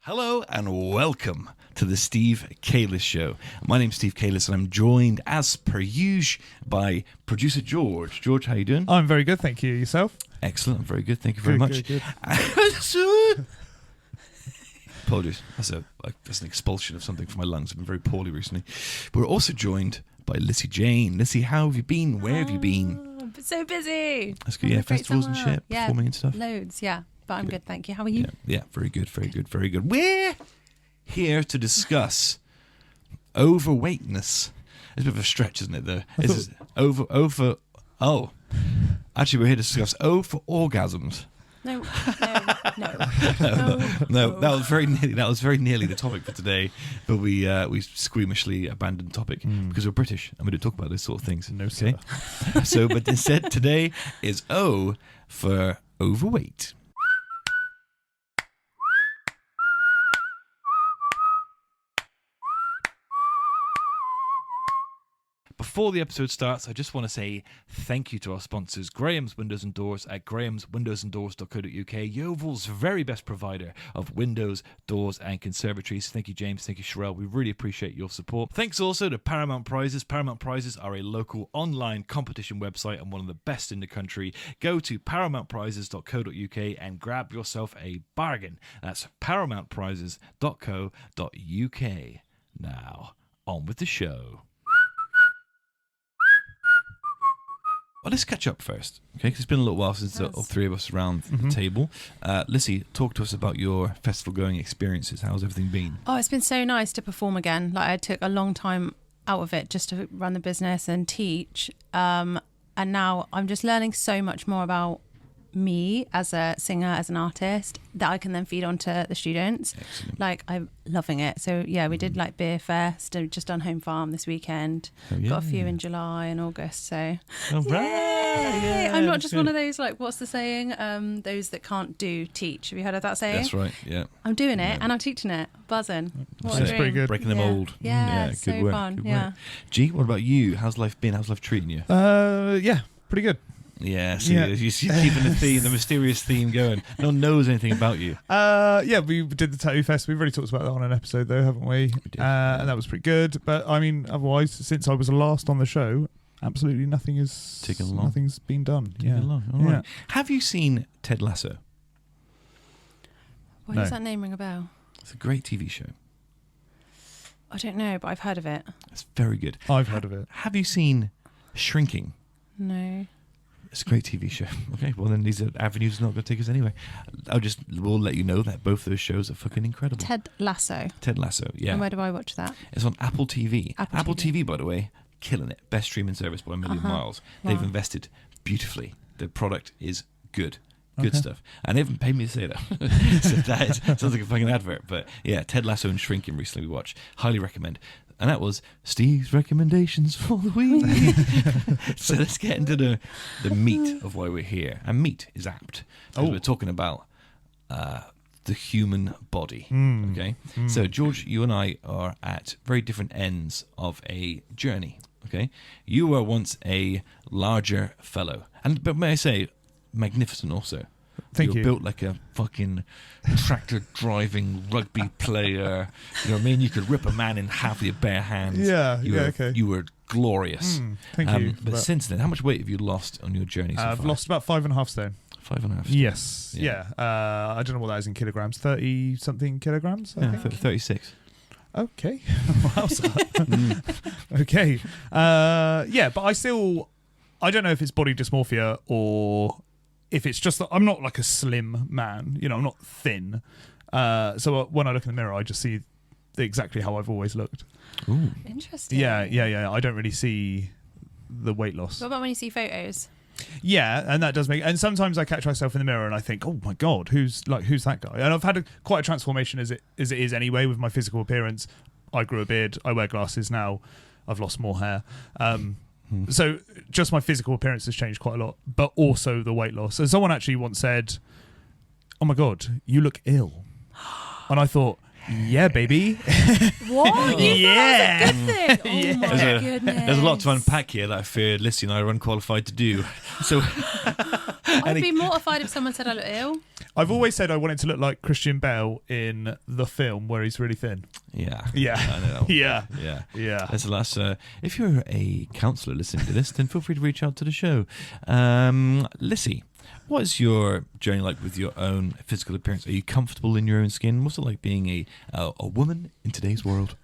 Hello and welcome to the Steve Kalis Show. My name's Steve Kalis and I'm joined, as per usual, by producer George. George, how you doing? I'm very good, thank you. Yourself? Excellent, I'm very good. Thank you very much. Good. Apologies. That's an expulsion of something from my lungs. I've been very poorly recently. But we're also joined by Lissy Jane. Lissy, how have you been? Where have you been? I've been so busy. That's good. Yeah, festivals and shit, performing and stuff. Loads, yeah. But I'm good, thank you. How are you? Yeah, very good. We're here to discuss overweightness. It's a bit of a stretch, isn't it? Actually, we're here to discuss for orgasms. No. No. That was very nearly the topic for today, but we squeamishly abandoned the topic because we're British and we don't talk about those sort of things. No, okay. So, but instead today is O for overweight. Before the episode starts, I just want to say thank you to our sponsors, Graham's Windows and Doors at grahamswindowsanddoors.co.uk, Yeovil's very best provider of windows, doors and conservatories. Thank you, James. Thank you, Sherelle. We really appreciate your support. Thanks also to Paramount Prizes. Paramount Prizes are a local online competition website and one of the best in the country. Go to paramountprizes.co.uk and grab yourself a bargain. That's paramountprizes.co.uk. Now, on with the show. Well, let's catch up first, okay? Because it's been a little while since all three of us around the table. Lissy, talk to us about your festival-going experiences. How's everything been? Oh, it's been so nice to perform again. Like, I took a long time out of it just to run the business and teach. And now I'm just learning so much more about me as a singer, as an artist, that I can then feed on to the students. Excellent. Like, I'm loving it. So yeah, we did like Beer Fest and just done Home Farm this weekend. Got a few in July and August. So Yeah, I'm not just one of those, like, what's the saying? Those that can't do teach. Have you heard of that saying? That's right, yeah. I'm doing it and I'm teaching it. Buzzing. What a That's dream. pretty good. Breaking the mould. Yeah, good so work, fun. good Yeah. work. G, what about you? How's life been? How's life treating you? Yeah, pretty good. Yeah, so you're keeping the theme, the mysterious theme going. No one knows anything about you. Yeah, we did the Tattoo Fest. We've already talked about that on an episode, though, haven't we? We did. And that was pretty good. But I mean, otherwise, since I was last on the show, absolutely nothing's been done. Ticking along. All right. Have you seen Ted Lasso? Why does that name ring a bell? It's a great TV show. I don't know, but I've heard of it. It's very good. I've heard of it. Have you seen Shrinking? No. It's a great TV show. Okay, well then these are avenues not going to take us anywhere. We'll let you know that both those shows are fucking incredible. Ted Lasso. Ted Lasso, yeah. And where do I watch that? It's on Apple TV. Apple TV, by the way, killing it. Best streaming service by a million miles. They've invested beautifully. The product is good. Good stuff. And they haven't paid me to say that. So that sounds like a fucking advert. But yeah, Ted Lasso and Shrinking recently we watched. Highly recommend. And that was Steve's recommendations for the week. So let's get into the meat of why we're here. And meat is apt. Because we're talking about the human body. Okay? So George, you and I are at very different ends of a journey. Okay? You were once a larger fellow. But may I say, magnificent also. Thank you. You're built like a fucking tractor-driving rugby player. You know what I mean? You could rip a man in half with your bare hands. Okay. You were glorious. Thank you. But since then, how much weight have you lost on your journey so far? I've lost about 5.5 stone. 5.5 stone. Yes. Yeah. I don't know what that is in kilograms. 30-something kilograms, I think. 36. Okay. Okay. Yeah, but I don't know if it's body dysmorphia or if it's just that I'm not like a slim man. You know, I'm not thin. So when I look in the mirror, I just see exactly how I've always looked. Ooh. Interesting. Yeah. I don't really see the weight loss. What about when you see photos? Yeah, and that does make. And sometimes I catch myself in the mirror and I think, oh my god, who's that guy? And I've had quite a transformation as it is anyway with my physical appearance. I grew a beard. I wear glasses now. I've lost more hair. So just my physical appearance has changed quite a lot, but also the weight loss. And someone actually once said, "Oh my god, you look ill," and I thought, yeah, baby. What? Yeah. That's a good thing. Oh my goodness. There's a lot to unpack here that I fear Lissy and I are unqualified to do. So I'd be mortified if someone said I look ill. I've always said I wanted to look like Christian Bale in the film where he's really thin. Yeah. Yeah. I know. Yeah. Yeah. Yeah. That's the last. If you're a counsellor listening to this, then feel free to reach out to the show. Lissy, what is your journey like with your own physical appearance? Are you comfortable in your own skin? What's it like being a woman in today's world?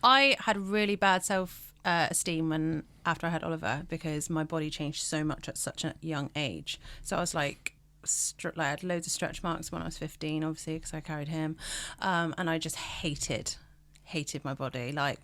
I had really bad self-esteem after I had Oliver, because my body changed so much at such a young age. So I was like, I had loads of stretch marks when I was 15, obviously, because I carried him, and I just hated my body. Like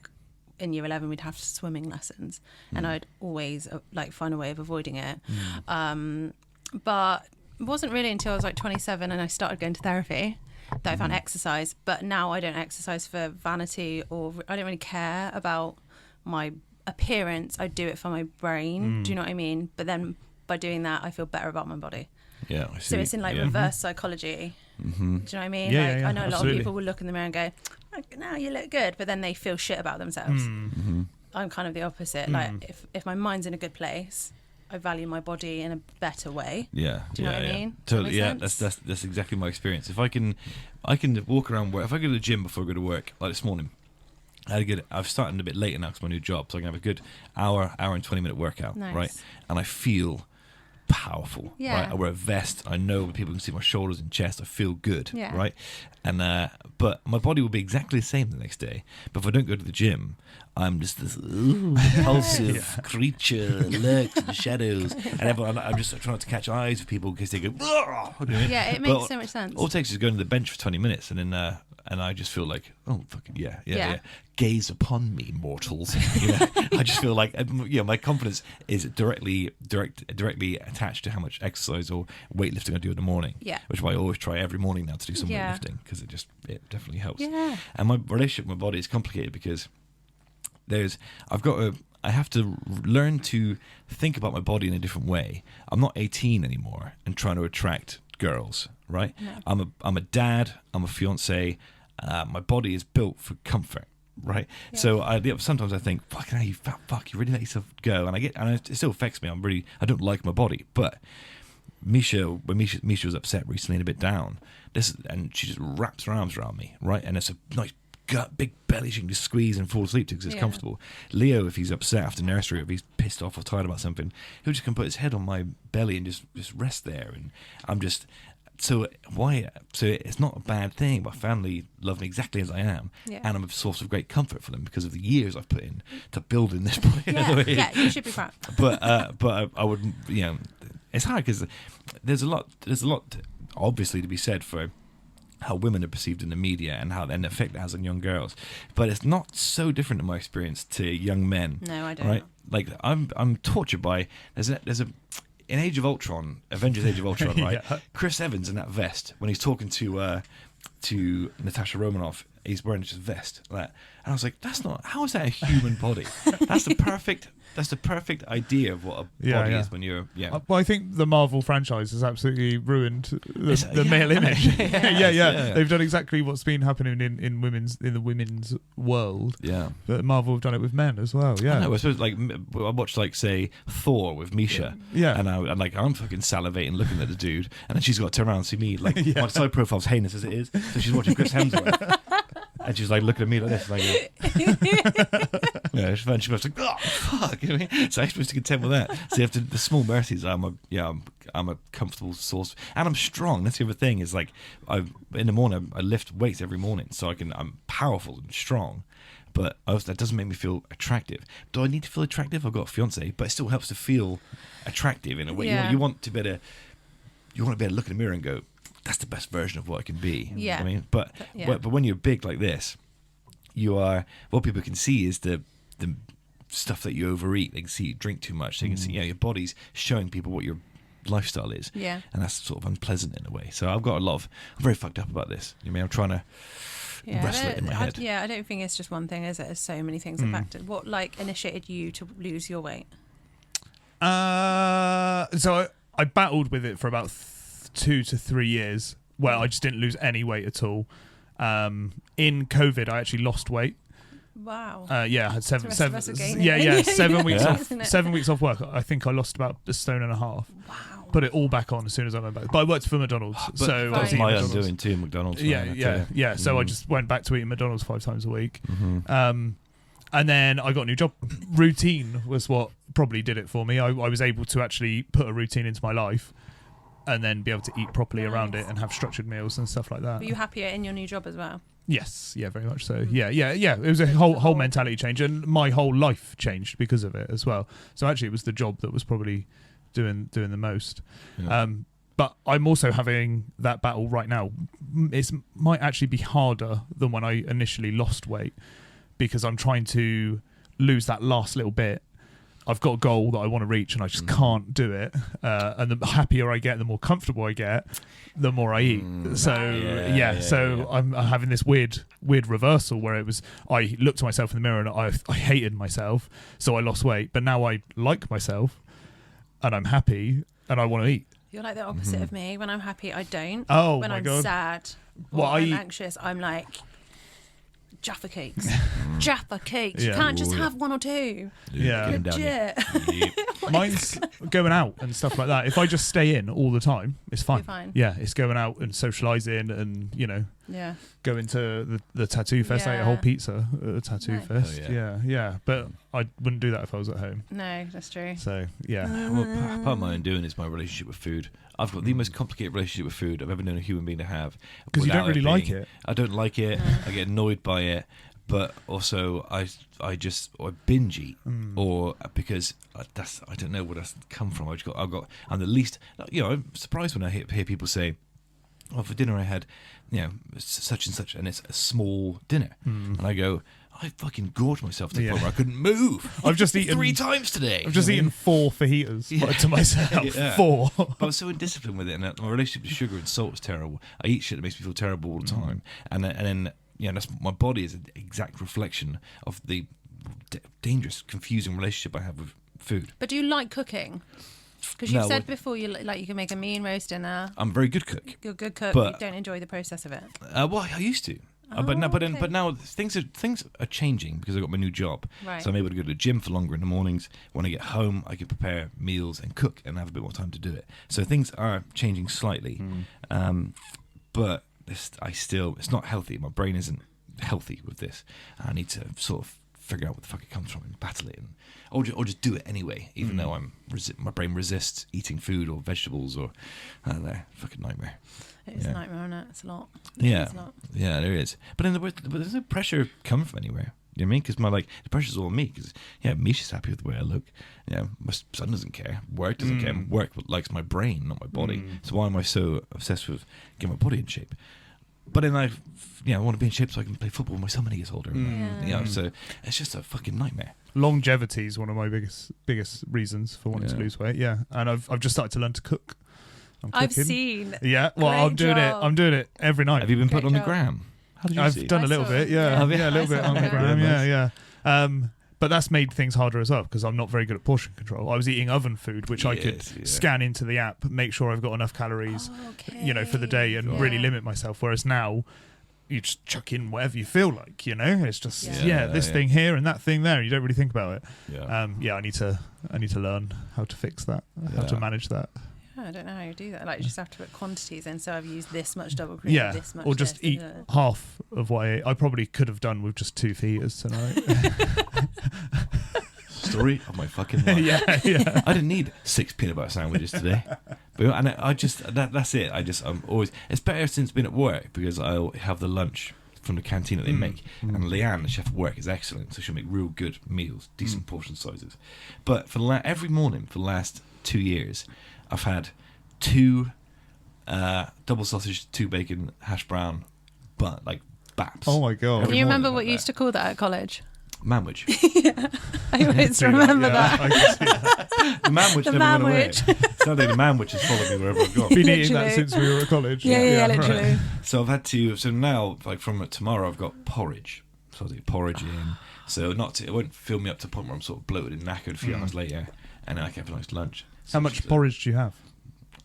in year 11, we'd have swimming lessons, and I'd always find a way of avoiding it. But it wasn't really until I was like 27 and I started going to therapy that I found exercise. But now I don't exercise for vanity, or I don't really care about my appearance. I do it for my brain. Do you know what I mean? But then by doing that, I feel better about my body. Yeah, I see. So it's in reverse psychology. Do you know what I mean? Yeah, I know a lot absolutely. of people will look in the mirror and go, "No, you look good," but then they feel shit about themselves. I'm kind of the opposite. Like if my mind's in a good place, I value my body in a better way. Yeah. Do you know what I mean? Totally. Yeah, Does that's exactly my experience. If I can walk around work. If I go to the gym before I go to work, like this morning, I've started a bit later now because my new job, so I can have a good hour and 20-minute workout, Nice. right? And I feel powerful, Yeah. right? I wear a vest. I know people can see my shoulders and chest. I feel good, Yeah. right? And but my body will be exactly the same the next day. But if I don't go to the gym, I'm just this repulsive creature that lurks in the shadows, and I'm just trying not to catch eyes of people because they go. Yeah, it makes so much sense. All it takes is going to the bench for 20 minutes, and then and I just feel like, oh fucking yeah. Gaze upon me, mortals. I just feel like my confidence is directly attached to how much exercise or weightlifting I do in the morning. Yeah. Which is why I always try every morning now to do some Yeah. weightlifting, because it definitely helps. Yeah. And my relationship with my body is complicated because I have to learn to think about my body in a different way. I'm not 18 anymore and trying to attract girls, right? No. I'm a dad. I'm a fiance. My body is built for comfort, right? Yeah. So sometimes I think, fucking hell, you fat fuck, you really let yourself go, and it still affects me. I don't like my body, but when Misha was upset recently and a bit down, and she just wraps her arms around me, right? And it's a nice gut, big belly she can just squeeze and fall asleep to because it's comfortable. Leo, if he's upset after nursery, or if he's pissed off or tired about something, he'll just come put his head on my belly and just rest there, and I'm just. So it's not a bad thing. My family love me exactly as I am, and I'm a source of great comfort for them because of the years I've put in to building this body. Yeah, you should be proud. But I wouldn't. It's hard because there's a lot obviously to be said for how women are perceived in the media and how the effect it has on young girls. But it's not so different in my experience to young men. No, I don't. Right? Like I'm tortured by there's a in Age of Ultron, Avengers Age of Ultron, right? Yeah. Chris Evans in that vest, when he's talking to Natasha Romanoff, he's wearing just a vest like that. And I was like, how is that a human body? That's the perfect idea of what a body is when you're Well, I think the Marvel franchise has absolutely ruined the male image. Yeah. They've done exactly what's been happening in the women's world. Yeah. But Marvel have done it with men as well. Yeah. I know, I suppose I watched say Thor with Misha. Yeah. And I'm fucking salivating looking at the dude, and then she's got to turn around and see me my side profile's heinous as it is, so she's watching Chris Hemsworth. And she's looking at me like this, and she was like, "Oh fuck!" You know what I mean? So I'm supposed to contend with that. So you have to the small mercies. I'm a comfortable source, and I'm strong. That's the other thing is in the morning I lift weights every morning, so I'm powerful and strong. But that doesn't make me feel attractive. Do I need to feel attractive? I've got a fiance, but it still helps to feel attractive in a way. Yeah. You want to be able to look in the mirror and go, that's the best version of what I can be. Yeah. I mean, but when you're big like this, what people can see is the stuff that you overeat. They can see you drink too much. They can see your body's showing people what your lifestyle is. Yeah. And that's sort of unpleasant in a way. So I'm very fucked up about this. I mean, I'm trying to wrestle it in my head. I don't think it's just one thing, is it? There's so many things affected. What initiated you to lose your weight? So I battled with it for about 2 to 3 years where I just didn't lose any weight at all. In COVID, I actually lost weight. Wow. I had The rest of us are gaining. 7 weeks Yeah. off. 7 weeks off work. I think I lost about 1.5 stone. Wow. Put it all back on as soon as I went back. But I worked for McDonald's, But so I that was was eating my McDonald's. undoing too, McDonald's. Yeah. So I just went back to eating McDonald's 5 times a week. And then I got a new job. Routine was what probably did it for me. I was able to actually put a routine into my life and then be able to eat properly around it and have structured meals and stuff like that. Were you happier in your new job as well? Yes, yeah, very much so. Yeah. It was a whole mentality change, and my whole life changed because of it as well. So actually, it was the job that was probably doing the most. Yeah. But I'm also having that battle right now. It might actually be harder than when I initially lost weight because I'm trying to lose that last little bit. I've got a goal that I want to reach and I just can't do it. And the happier I get, the more comfortable I get, the more I eat. So I'm having this weird reversal where it was, I looked at myself in the mirror and I hated myself. So I lost weight, but now I like myself and I'm happy and I want to eat. You're like the opposite of me. When I'm happy, I don't. Oh, when my I'm God. sad or Well, I'm anxious, I'm like, Jaffa cakes. Jaffa cakes. You Yeah. can't just have one or two. Yeah. Getting down here. Legit. Mine's going out and stuff like that. If I just stay in all the time, it's fine. You're fine. Yeah, it's going out and socialising and, Yeah. going to the tattoo fest. I ate a whole Yeah. pizza at a tattoo Nice. fest. Oh, yeah. But I wouldn't do that if I was at home. No, that's true. So, yeah. Well, part of my undoing is my relationship with food. I've got the most complicated relationship with food I've ever known a human being to have. Because you don't without really like it. I don't like it. I get annoyed by it. But also, I binge eat, or because I don't know where that's come from. I'm the least. I'm surprised when I hear people say, "Oh, for dinner I had, such and such," and it's a small dinner, and I go, I fucking gorged myself to the point where I couldn't move. I've just eaten 3 times today. I've just eaten 4 fajitas to myself. Yeah. 4. But I was so indisciplined with it, and my relationship to sugar and salt is terrible. I eat shit that makes me feel terrible all the time, and then that's my body is an exact reflection of the dangerous, confusing relationship I have with food. But do you like cooking? Because you've No, said before you can make a mean roast dinner. I'm a very good cook. You're a good cook, But- you don't enjoy the process of it. Well, I used to. But now things are changing because I got my new job. Right. So I'm able to go to the gym for longer in the mornings. When I get home, I can prepare meals and cook and have a bit more time to do it. So things are changing slightly, but it's not healthy. My brain isn't healthy with this. I need to sort of figure out what the fuck it comes from and battle it, or just do it anyway, even though my brain resists eating food or vegetables or I don't know, fucking nightmare. It is a nightmare, isn't it? It's a lot. Yeah, It's a lot. yeah, there is. But there's no pressure coming from anywhere. You know what I mean? Because the pressure's all on me. Because Misha's happy with the way I look. My son doesn't care. Work doesn't care. Work likes my brain, not my body. So why am I so obsessed with getting my body in shape? But then I want to be in shape so I can play football with my son when he gets older. So it's just a fucking nightmare. Longevity is one of my biggest reasons for wanting to lose weight. Yeah, and I've just started to learn to cook. I'm cooking. I've seen. Yeah, well, Great I'm doing job. it. I'm doing it every night. Have you been put Great on the job. gram? How did you I've see? done a I little saw bit. it. Yeah, Have you? a little bit I on saw the it. gram. Yeah, Yeah. But that's made things harder as well because I'm not very good at portion control. I was eating oven food, which I could scan into the app, make sure I've got enough calories, for the day, and really limit myself. Whereas now, you just chuck in whatever you feel like. It's just this thing here and that thing there. You don't really think about it. Yeah. I need to learn how to fix that, how to manage that. I don't know how you do that. Like, you just have to put quantities in. So I've used this much double cream, Yeah, this much or just this, eat half of what I probably could have done with just 2 fajitas tonight. Story of my fucking life. yeah. I didn't need 6 peanut butter sandwiches today. And I just that's it. I'm always, it's better since been at work because I'll have the lunch from the canteen that they make, and Leanne, the chef at work, is excellent, so she'll make real good meals, decent portion sizes. But for every morning for the last 2 years, I've had 2 double sausage, 2 bacon, hash brown, but like baps. Oh my god! Do you remember morning what like you used to call that at college? Manwich. I always remember that. I can see that. The manwich The never went away. manwich. It's not like the manwich has followed me wherever I've gone. Been eating that Literally. since we were at college. Yeah, right. literally. So I've had to. So now, like from tomorrow, I've got porridge. So I'll do porridge in. So it won't fill me up to the point where I'm sort of bloated and knackered a few hours later, and then I can have a nice lunch. How much porridge do you have?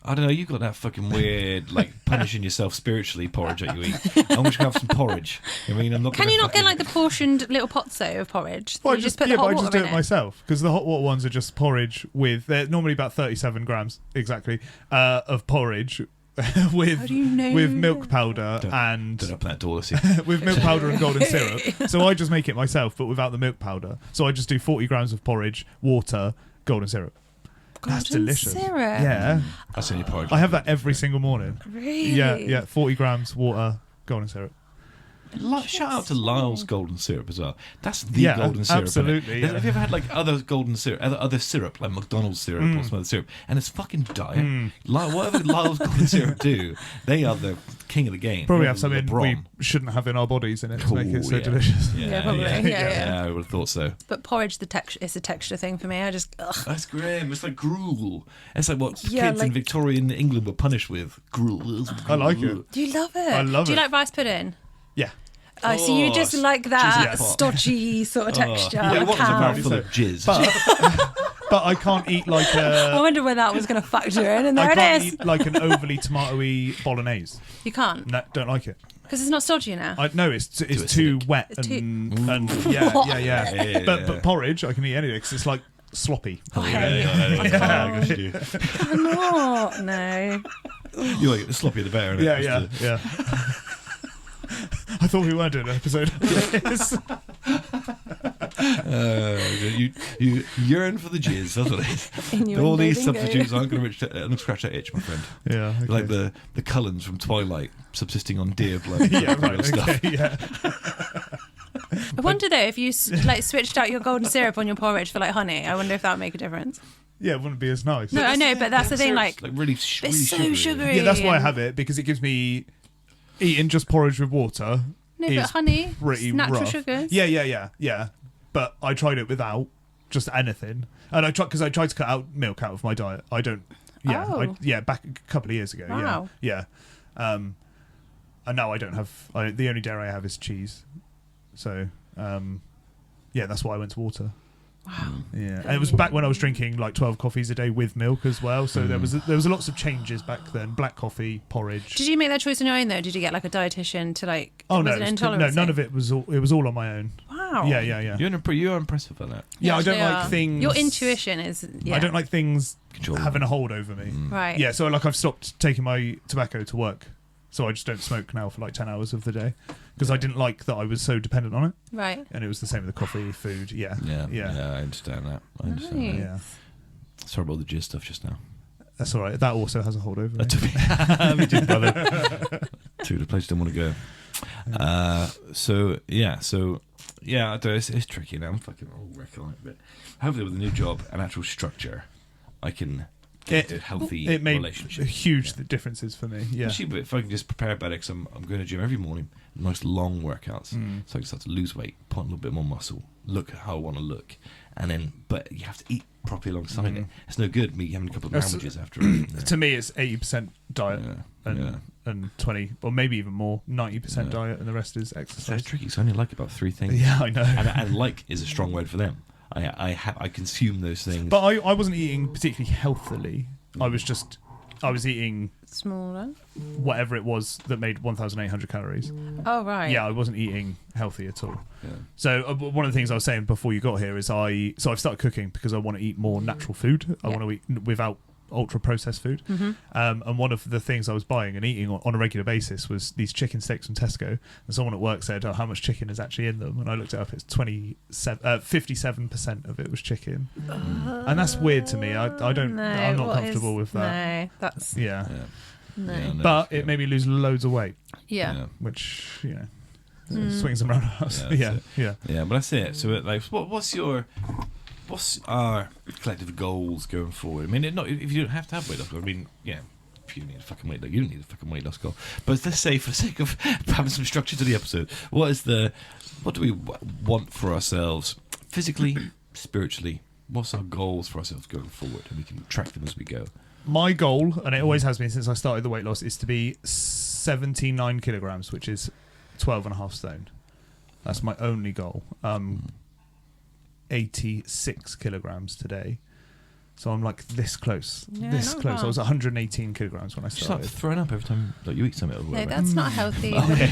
I don't know. You've got that fucking weird, like punishing yourself spiritually porridge that you eat. I'm just gonna have some porridge. I mean, I'm not. Can you not get like the portioned little pots though of porridge? Well, You just put the hot I water just do in it myself because the hot water ones are just porridge with. They're normally about 37 grams exactly of porridge with How do you know with milk that? powder and Don't open that door, Lucy. with milk powder and golden syrup. So I just make it myself, but without the milk powder. So I just do 40 grams of porridge, water, golden syrup. That's Golden delicious. syrup? Yeah, That's the only porridge. I have that every single morning. Really? Yeah, 40 grams water, golden syrup. Shout out to Lyle's golden syrup as well. That's the Yeah, golden syrup. absolutely, Have yeah. you ever had like other golden syrup, other syrup like McDonald's syrup or some other syrup, and it's fucking dire. Whatever Lyle's golden syrup do, they are the king of the game. Probably They're have something LeBron. we shouldn't have in our bodies in it to Cool, make it so yeah. delicious. Yeah, probably. Yeah. I would have thought so. But porridge, it's a texture thing for me. I just, ugh. That's grim. It's like gruel. It's like what Yeah, kids in like- Victorian England were punished with. Gruel. I like it. Do you love it? I love Do you it. like rice pudding? Yeah. Oh, so you just like that cheesy pot. stodgy sort of texture. Yeah, what was a cow. mouthful of jizz? But I can't eat like I a. wonder where that was going to factor in, and I there can't it is. eat like an overly tomatoey bolognese. You can't No, don't like it. because it's not stodgy now. No, it's too acidic. wet It's too- and yeah. Yeah. But porridge, I can eat anything because it's like sloppy. Okay. I can't. Not. No. You like the sloppier the better. innit? Yeah. I thought we were doing an episode of this. You yearn for the jizz. That's what it is. Innuendo All these bingo. substitutes aren't going to scratch that itch, my friend. Yeah, okay. Like the Cullens from Twilight, subsisting on deer blood. Yeah, and real right. stuff. Okay, yeah. I wonder though if you like switched out your golden syrup on your porridge for like honey. I wonder if that would make a difference. Yeah, it wouldn't be as nice. No, I know, but that's the thing. Like, really, it's really so sugary. Yeah, that's why I have it because it gives me eating just porridge with water. No, is but honey, pretty it's natural rough. sugars. Yeah. But I tried it without just anything, and I tried to cut out milk out of my diet. I don't. Yeah, Oh. back a couple of years ago. Wow. Yeah. And now I don't have. The only dairy I have is cheese. So, yeah, that's why I went to water. Wow. Yeah, and it was back when I was drinking like 12 coffees a day with milk as well. So there was lots of changes back then. Black coffee, porridge. Did you make that choice on your own though? Did you get like a dietitian to like? Oh was no, it intolerance? none of it was. It was all on my own. Wow. Yeah. You're impressive at that. Yeah, I don't actually like are. things. Your intuition is. Yeah. I don't like things Control. having a hold over me. Right. Yeah, so like I've stopped taking my tobacco to work, so I just don't smoke now for like 10 hours of the day because I didn't like that I was so dependent on it, Right. and it was the same with the coffee, food. Yeah. I understand that. Nice. Yeah. Sorry about the jizz stuff just now. That's all right. That also has a hold over me. Me too, brother. To the place I don't want to go. So I don't know, it's tricky now. I'm fucking all wrecking on it, but hopefully with a new job and actual structure, I can get a healthy It made relationship. huge differences for me. Yeah. Actually, but if I can just prepare better, because I'm going to the gym every morning, nice long workouts, so I can start to lose weight, put on a little bit more muscle, look how I want to look, and then, but you have to eat properly alongside it. It's no good me having a couple of That's- sandwiches after it. To me, it's 80% diet Yeah. and 20, or maybe even more, 90% Yeah. diet, and the rest is So exercise. it's tricky, so I only like about 3 things. Yeah, I know. And like is a strong word for them. I consume those things. But I wasn't eating particularly healthily. I was eating Smaller. whatever it was that made 1,800 calories. Oh right. Yeah, I wasn't eating healthy at all. Yeah. So one of the things I was saying before you got here is I've started cooking because I want to eat more natural food. I Yeah. want to eat without ultra processed food. And one of the things I was buying and eating on a regular basis was these chicken steaks from Tesco. And someone at work said, "Oh, how much chicken is actually in them?" And I looked it up. It's 57% of it was chicken, and that's weird to me. I'm not comfortable with that. No, that's Yeah. no. Yeah, no, But yeah. it made me lose loads of weight, Yeah. which swings and roundabouts. Yeah, that's Yeah. Yeah, but that's it. So, like, what's our collective goals going forward? I mean, if you don't have to have weight loss goal, I mean, yeah, if you need a fucking weight loss, you don't need a fucking weight loss goal. But let's say, for the sake of having some structure to the episode, what do we want for ourselves, physically, spiritually? What's our goals for ourselves going forward, and we can track them as we go. My goal, and it always has been since I started the weight loss, is to be 79 kilograms, which is 12.5 stone. That's my only goal. 86 kilograms today. So I'm like this close. Yeah, this not close. I bad. was 118 kilograms when I You start started. throwing up every time like you eat something. Or No, whatever. that's not healthy. Okay.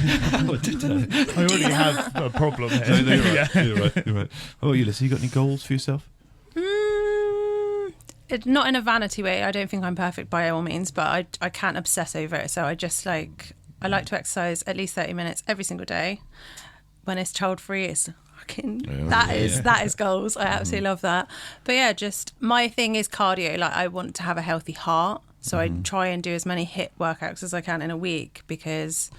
Oh, did I? I already have a problem here. No, you're right. Yeah. You're right. You're right. How about you, Lisa? You got any goals for yourself? Not in a vanity way. I don't think I'm perfect by all means, but I can't obsess over it. So I just I like to exercise at least 30 minutes every single day. When it's child free, it's fucking that is goals. I absolutely love that. But yeah, just my thing is cardio. Like I want to have a healthy heart, so I try and do as many HIIT workouts as I can in a week, because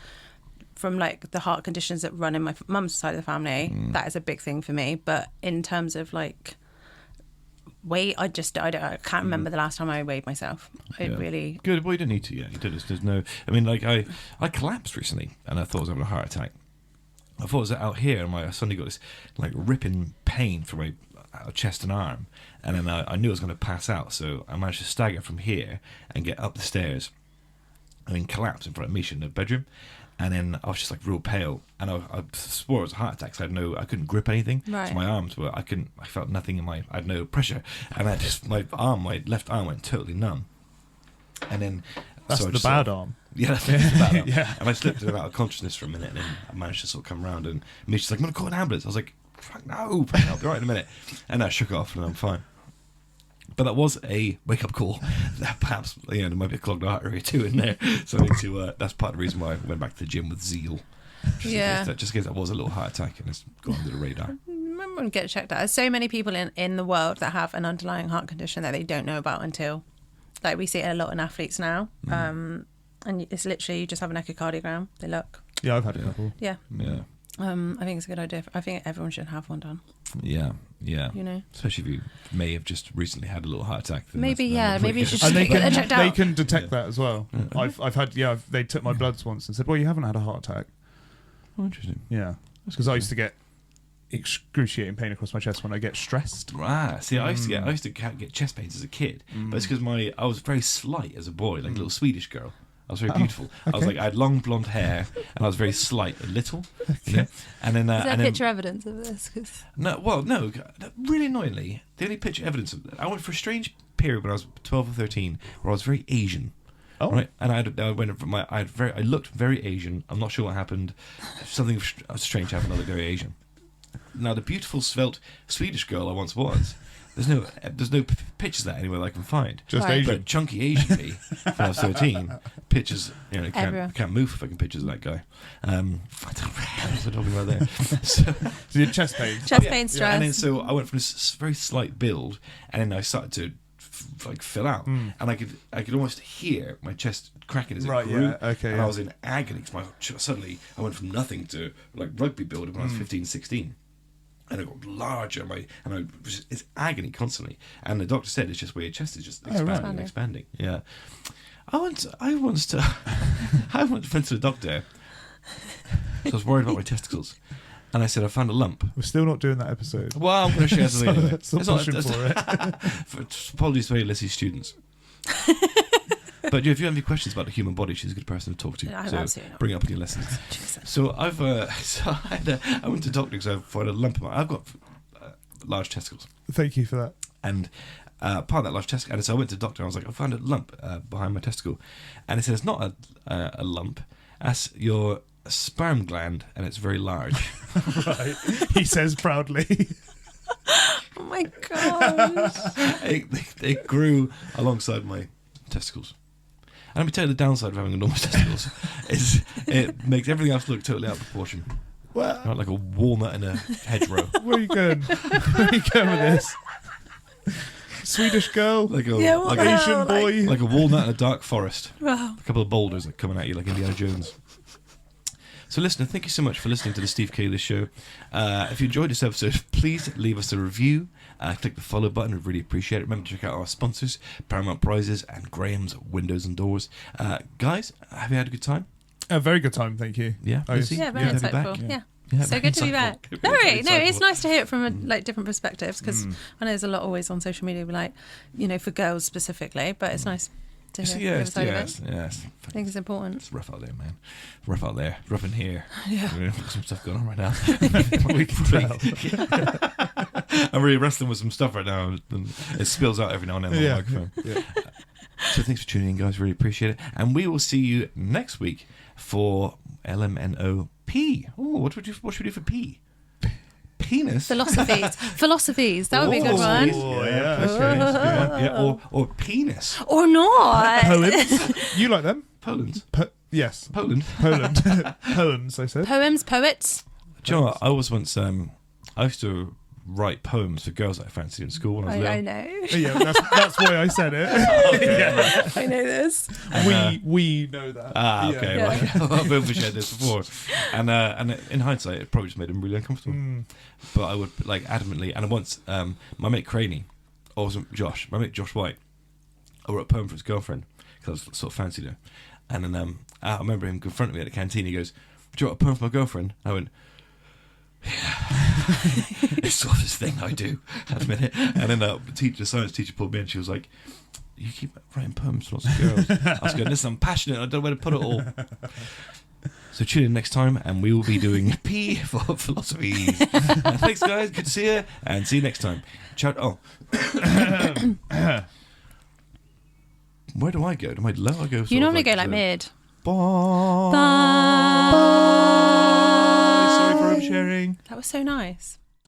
from like the heart conditions that run in my mum's side of the family, that is a big thing for me. But in terms of like weight, I can't remember the last time I weighed myself. Really Good. Well, you don't need to. Yeah, you don't. There's no. I mean, like I collapsed recently, and I thought I was having a heart attack. I thought I was out here, and I suddenly got this like ripping pain from my chest and arm, and then I knew I was going to pass out. So I managed to stagger from here and get up the stairs, and then collapse in front of Misha in the bedroom. And then I was just like real pale, and I swore it was a heart attack. So I couldn't grip anything. Right. So my arms were, I felt nothing I had no pressure, and my left arm went totally numb. And then That's so I the just bad sort of- arm. Yeah, that's the bad arm. Yeah. And I slipped in and out of consciousness for a minute, and then I managed to sort of come around. And Misha's like, "I'm gonna call an ambulance." I was like, "Fuck no, I'll be right in a minute." And I shook it off, and I'm fine. But that was a wake-up call. That perhaps there might be a clogged artery too in there. So I need to. That's part of the reason why I went back to the gym with zeal. Just in case that was a little heart attack and it's gone under the radar. remember and get it checked out. There's so many people in the world that have an underlying heart condition that they don't know about until, like we see it a lot in athletes now. And it's literally you just have an echocardiogram. They look. Yeah, I've had a couple. Yeah. Yeah. I think it's a good idea. I think everyone should have one done. Yeah. Yeah. You know. Especially if you may have just recently had a little heart attack. then Maybe, that's maybe you should And just get that checked out. they can detect that as well. I've had they took my bloods once and said, well, you haven't had a heart attack. Oh, interesting. Yeah, because I used to get excruciating pain across my chest when I get stressed. Ah, see, I used to get chest pains as a kid, but it's because I was very slight as a boy, like a little Swedish girl. I was very beautiful. I was like, I had long blonde hair, and I was very slight, a little. You know? And then, Is there picture evidence of this? no, really annoyingly, the only picture evidence of I went for a strange period when I was 12 or 13, where I was very Asian. Oh, Right, and I looked very Asian. I'm not sure what happened. Something strange happened. I looked very Asian. Now, the beautiful, svelte Swedish girl I once was, there's no pictures of that anywhere that I can find. just Right. Asian. But chunky Asian me, when I was 13, pictures, Everywhere. can't move for fucking pictures of that guy. I don't know what I'm talking about there. So, So your chest pain. Chest yeah, pain, yeah, stress. and then so I went from this very slight build, and then I started to fill out, and I could almost hear my chest cracking as it Right, grew. yeah, okay, and yeah. I was in agony because suddenly I went from nothing to like rugby build when I was 15, 16. And it got larger, it's agony constantly. And the doctor said it's just where your chest is just expanding and expanding. Yeah, I once went to the doctor. So I was worried about my testicles, and I said I found a lump. We're still not doing that episode. Well, I'm going to share something anyway. Stop pushing for it. Apologies to any Lissy's students. But if you have any questions about the human body, she's a good person to talk to. No, so absolutely not. bring it up in your lessons. Jesus. So I went to the doctor because I found a lump. I've got large testicles, Thank you for that. and part of that large testicle. And so I went to the doctor. And I was like, I found a lump behind my testicle, and he said it's not a lump. That's your sperm gland, and it's very large. Right. He says proudly. Oh my god. it grew alongside my testicles. And let me tell you the downside of having enormous testicles is it makes everything else look totally out of proportion. Well, Right, like a walnut in a hedgerow. where are you going? Where are you going with this? Swedish girl, Like a Yeah, what like, the a, hell? Asian boy. like a walnut in a dark forest. Wow. A couple of boulders like coming at you like Indiana Jones. So listener, thank you so much for listening to the Steve Kayla Show. If you enjoyed this episode, please leave us a review. Click the follow button. We'd really appreciate it. Remember to check out our sponsors, Paramount Prizes and Graham's Windows and Doors. Guys, have you had a good time? A very good time, thank you. Yeah? Oh, Lizzie? Yeah, very Good to have you insightful. back? Yeah. Yeah, So very good to be insightful. back. Very No, it's insightful. nice to hear it from like different perspectives because I know there's a lot always on social media, like for girls specifically, but it's nice to hear the other Yes, side of yes, it. yes. I think it's important. It's rough out there, man. Rough out there. Rough in here. Yeah. We've got some stuff going on right now. We can tell. I'm really wrestling with some stuff right now, and it spills out every now and then on the microphone. Yeah. So thanks for tuning in, guys. Really appreciate it. And we will see you next week for LMNOP. Oh, what should we do for P? Penis? Philosophies. That would be a good one. Oh, yeah. Okay, that's a good one. Yeah, or penis. Or not. Poems. You like them? Poland. Yes. Poland. Poems, I said. Poems, poets. Do you know what? I was once, I used to write poems for girls that I fancied in school when I was little. I know. Yeah, that's why I said it. Okay. I know this. We know that. Okay. Yeah. Well, I've shared this before, and in hindsight, it probably just made them really uncomfortable. But I would like adamantly, and once my mate Craney, or wasn't Josh, my mate Josh White, I wrote a poem for his girlfriend because I sort of fancied her, and then I remember him confronting me at the canteen. He goes, "Do you write a poem for my girlfriend?" I went, "Yeah, it's sort of this thing I do at the minute." And then the science teacher pulled me in. She was like, "You keep writing poems for lots of girls." I was going, "Listen, I'm passionate. I don't know where to put it all." So tune in next time, and we will be doing P for philosophies. Thanks, guys. Good to see you, and see you next time. Ciao. Oh, where do I go? Do I low? I go. You normally go like mid. Bye. Bye. Sorry for oversharing. That was so nice.